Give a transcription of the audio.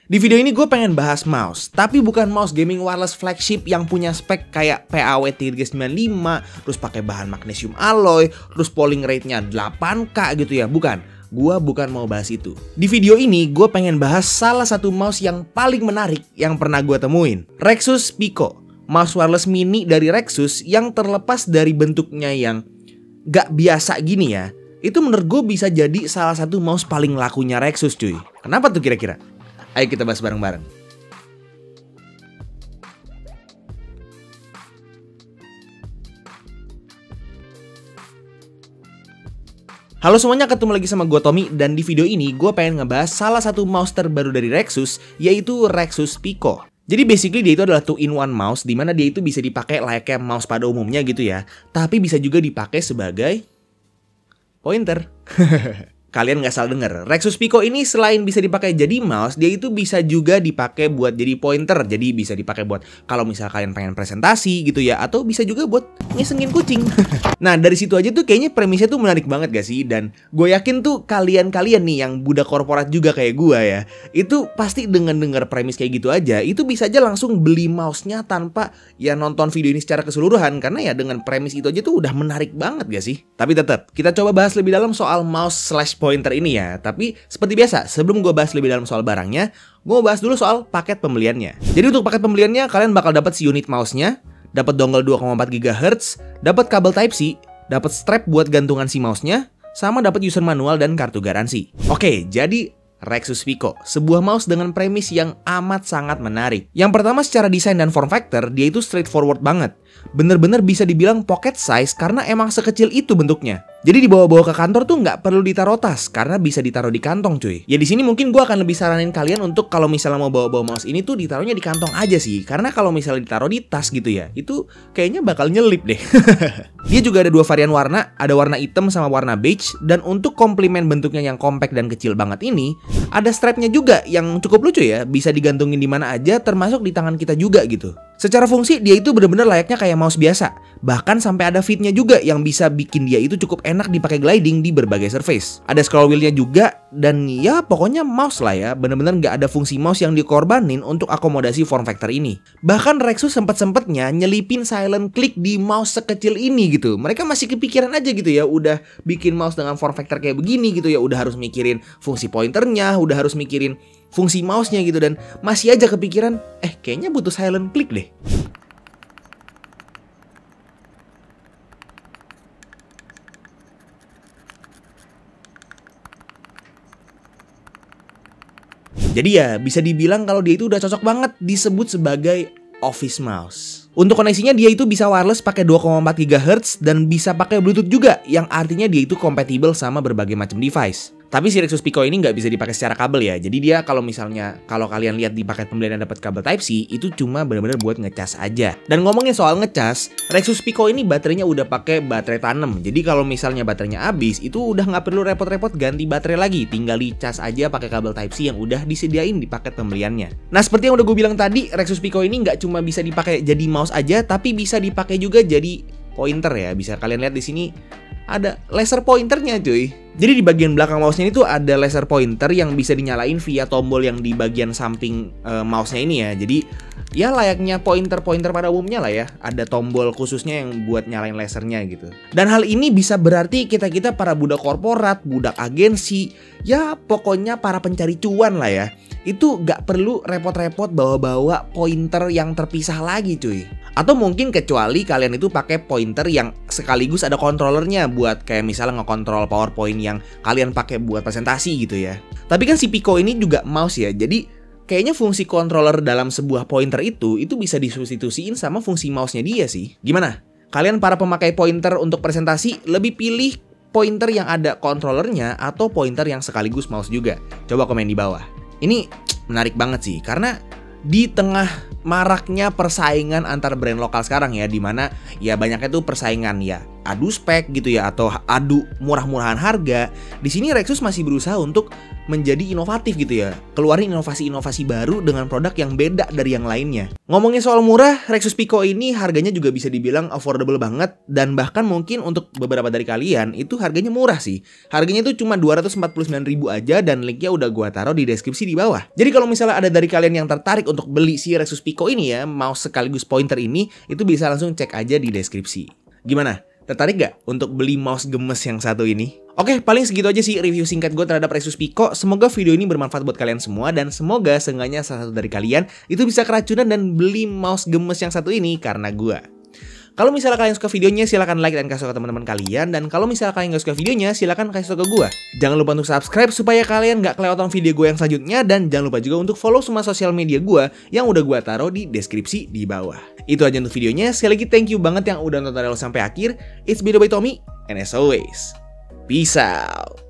Di video ini gue pengen bahas mouse, tapi bukan mouse gaming wireless flagship yang punya spek kayak PAW395, terus pakai bahan magnesium alloy, terus polling rate-nya 8K gitu ya, bukan. Gua bukan mau bahas itu. Di video ini gue pengen bahas salah satu mouse yang paling menarik yang pernah gue temuin. Rexus Pico, mouse wireless mini dari Rexus yang terlepas dari bentuknya yang gak biasa gini ya. Itu menurut gue bisa jadi salah satu mouse paling lakunya Rexus cuy. Kenapa tuh kira-kira? Ayo kita bahas bareng-bareng. Halo semuanya, ketemu lagi sama gue Tommy. Dan di video ini gue pengen ngebahas salah satu mouse terbaru dari Rexus, yaitu Rexus Pico. Jadi basically dia itu adalah 2-in-1 mouse, dimana dia itu bisa dipakai layaknya mouse pada umumnya gitu ya. Tapi bisa juga dipakai sebagai pointer. Kalian nggak salah denger, Rexus Pico ini selain bisa dipakai jadi mouse, dia itu bisa juga dipakai buat jadi pointer. Jadi bisa dipakai buat kalau misal kalian pengen presentasi gitu ya, atau bisa juga buat ngisengin kucing. Nah dari situ aja tuh kayaknya premisnya tuh menarik banget gak sih? Dan gue yakin tuh kalian-kalian nih yang budak korporat juga kayak gue ya, itu pasti dengan denger premis kayak gitu aja, itu bisa aja langsung beli mouse-nya tanpa ya nonton video ini secara keseluruhan. Karena ya dengan premis itu aja tuh udah menarik banget gak sih? Tapi tetap kita coba bahas lebih dalam soal mouse/pointer ini ya. Tapi seperti biasa, sebelum gue bahas lebih dalam soal barangnya, gue mau bahas dulu soal paket pembeliannya. Jadi untuk paket pembeliannya kalian bakal dapat si unit mouse-nya, dapat dongle 2,4 GHz, dapat kabel Type-C, dapat strap buat gantungan si mouse-nya, sama dapat user manual dan kartu garansi. Oke, jadi Rexus Pico, sebuah mouse dengan premis yang amat sangat menarik. Yang pertama secara desain dan form factor, dia itu straightforward banget. Bener-bener bisa dibilang pocket size karena emang sekecil itu bentuknya. Jadi dibawa-bawa ke kantor tuh nggak perlu ditaruh tas karena bisa ditaruh di kantong cuy. Ya di sini mungkin gue akan lebih saranin kalian untuk kalau misalnya mau bawa-bawa mouse ini tuh ditaruhnya di kantong aja sih. Karena kalau misalnya ditaruh di tas gitu ya, itu kayaknya bakal nyelip deh. Dia juga ada dua varian warna, ada warna hitam sama warna beige. Dan untuk komplement bentuknya yang compact dan kecil banget ini, ada strapnya juga yang cukup lucu ya, bisa digantungin di mana aja termasuk di tangan kita juga gitu. Secara fungsi dia itu bener-bener layaknya kayak mouse biasa. Bahkan sampai ada fitnya juga yang bisa bikin dia itu cukup enak dipakai gliding di berbagai surface. Ada scroll wheelnya juga, dan ya pokoknya mouse lah ya. Bener-bener gak ada fungsi mouse yang dikorbanin untuk akomodasi form factor ini. Bahkan Rexus sempet-sempetnya nyelipin silent click di mouse sekecil ini gitu. Mereka masih kepikiran aja gitu ya, udah bikin mouse dengan form factor kayak begini gitu ya, udah harus mikirin fungsi pointernya, udah harus mikirin fungsi mouse-nya gitu, dan masih aja kepikiran kayaknya butuh silent click deh. Jadi ya bisa dibilang kalau dia itu udah cocok banget disebut sebagai office mouse. Untuk koneksinya dia itu bisa wireless pakai 2,4 GHz dan bisa pakai Bluetooth juga, yang artinya dia itu kompatibel sama berbagai macam device. Tapi si Rexus Pico ini nggak bisa dipakai secara kabel ya. Jadi dia kalau kalian lihat di paket pembelian dapat kabel Type-C, itu cuma benar-benar buat ngecas aja. Dan ngomongin soal ngecas, Rexus Pico ini baterainya udah pakai baterai tanam. Jadi kalau misalnya baterainya habis, itu udah nggak perlu repot-repot ganti baterai lagi. Tinggal dicas aja pakai kabel Type-C yang udah disediain di paket pembeliannya. Nah seperti yang udah gue bilang tadi, Rexus Pico ini nggak cuma bisa dipakai jadi mouse aja, tapi bisa dipakai juga jadi pointer ya. Bisa kalian lihat di sini ada laser pointernya cuy. Jadi di bagian belakang mouse-nya itu ada laser pointer yang bisa dinyalain via tombol yang di bagian samping mouse-nya ini ya. Jadi ya layaknya pointer-pointer pada umumnya lah ya. Ada tombol khususnya yang buat nyalain lasernya gitu. Dan hal ini bisa berarti kita-kita para budak korporat, budak agensi, ya pokoknya para pencari cuan lah ya, itu gak perlu repot-repot bawa-bawa pointer yang terpisah lagi cuy. Atau mungkin kecuali kalian itu pakai pointer yang sekaligus ada controllernya buat kayak misalnya ngekontrol PowerPoint yang kalian pakai buat presentasi gitu ya. Tapi kan si Pico ini juga mouse ya, jadi kayaknya fungsi controller dalam sebuah pointer itu bisa disubstitusiin sama fungsi mouse-nya dia sih. Gimana? Kalian para pemakai pointer untuk presentasi lebih pilih pointer yang ada controllernya atau pointer yang sekaligus mouse juga? Coba komen di bawah. Ini menarik banget sih, karena di tengah maraknya persaingan antar brand lokal sekarang ya, dimana ya banyaknya tuh persaingan ya adu spek gitu ya, atau adu murah-murahan harga, di sini Rexus masih berusaha untuk menjadi inovatif gitu ya, keluarin inovasi-inovasi baru dengan produk yang beda dari yang lainnya. Ngomongin soal murah, Rexus Pico ini harganya juga bisa dibilang affordable banget, dan bahkan mungkin untuk beberapa dari kalian itu harganya murah sih. Harganya itu cuma 249.000 aja, dan linknya udah gua taruh di deskripsi di bawah. Jadi kalau misalnya ada dari kalian yang tertarik untuk beli si Rexus Pico ini ya, mouse sekaligus pointer ini, itu bisa langsung cek aja di deskripsi. Gimana? Tertarik gak untuk beli mouse gemes yang satu ini? Oke, paling segitu aja sih review singkat gue terhadap Rexus Pico. Semoga video ini bermanfaat buat kalian semua, dan semoga seenggaknya salah satu dari kalian itu bisa keracunan dan beli mouse gemes yang satu ini karena gue. Kalau misalnya kalian suka videonya, silahkan like dan kasih ke teman-teman kalian. Dan kalau misalnya kalian gak suka videonya, silahkan kasih ke gue. Jangan lupa untuk subscribe supaya kalian gak kelewatan video gue yang selanjutnya. Dan jangan lupa juga untuk follow semua sosial media gue yang udah gue taruh di deskripsi di bawah. Itu aja untuk videonya. Sekali lagi thank you banget yang udah nonton sampai akhir. It's been by Tommy, and as always, peace out.